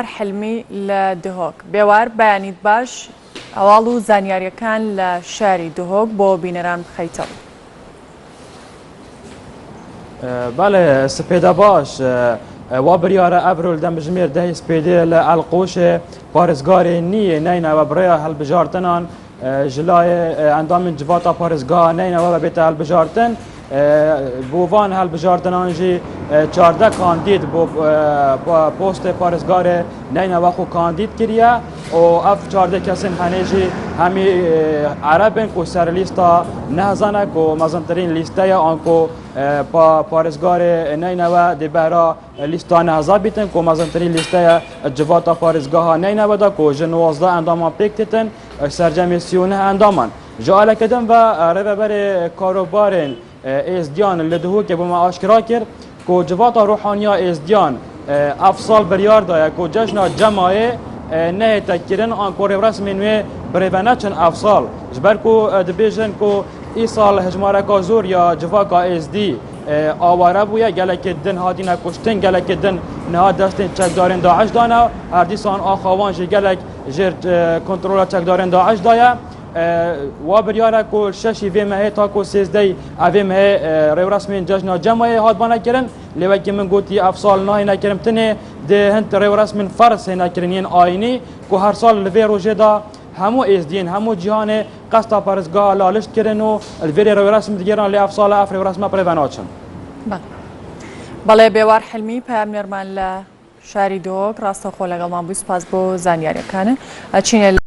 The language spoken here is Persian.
حلمی لە دهۆک بێوار بەیانیت باش ئەواڵ و زانیاریەکان لە شاری دهۆک بۆ بینەران بخەیتەوە. بله سپیده باش و بریاره ابرول دم جمیر ده سپیده لالقوش پارزگار نیه نینه و برای هل بجارتنان جلای اندام جواتا پارزگاه نینه و بیت هل بجارتن بووان هل بجارتنان جی 14 کاندید بو پست پارزگار نینه و خو کاندید کریه و اف 14 کسین هنه جی همی عربن کو سر لیستا نهزانه کو مزنترین لیسته یا آنکو پارزگار نینوه دی برا لیستا نهزا بیتن کو مزنترین لیسته جواتا پارزگاه نینوه دا کو جنوازده اندامان پیکتتن سرجمی 39 اندامان جاله کدن و رو بر کاروبارن ازدیان لدهو که بما آشکرا کرد کو جواتا روحانیا ازدیان افصال بریار دایا کو جشن جمعه نه تکرین آنکو رسمی نوی بریونه چن افصال جبر کو دبیجن کو ای سال هجماره کا زور یا جوا کا اس دی آواره بویا گلک دن هادی نکشتن گلک دن نه دستن چک دارن داعش دانا هر دیسان آخوان جی گلک جر کنترل چک دارن داعش دایا و بریاره کو ششی و مه تا کو 13 اوی مه رو رسمی جشن جمعه هات بنا کرن لوکی من گوتی افصال نه نکرم تنه ده هنت رو رسمی فرس نکرنین آینی کو هر سال لوی روزه دا همو ازدین همو جهان قصد پارزگاه لالشت کردن و الویری رو رسم دیگران لی افصال افری رسم پریوناچن. بله بێوار حلمی پامنێرمان لە شاری دۆک ڕاستەخۆ لەگەڵمان بووی سپاس بۆ زانیاریەکانە ئەچینە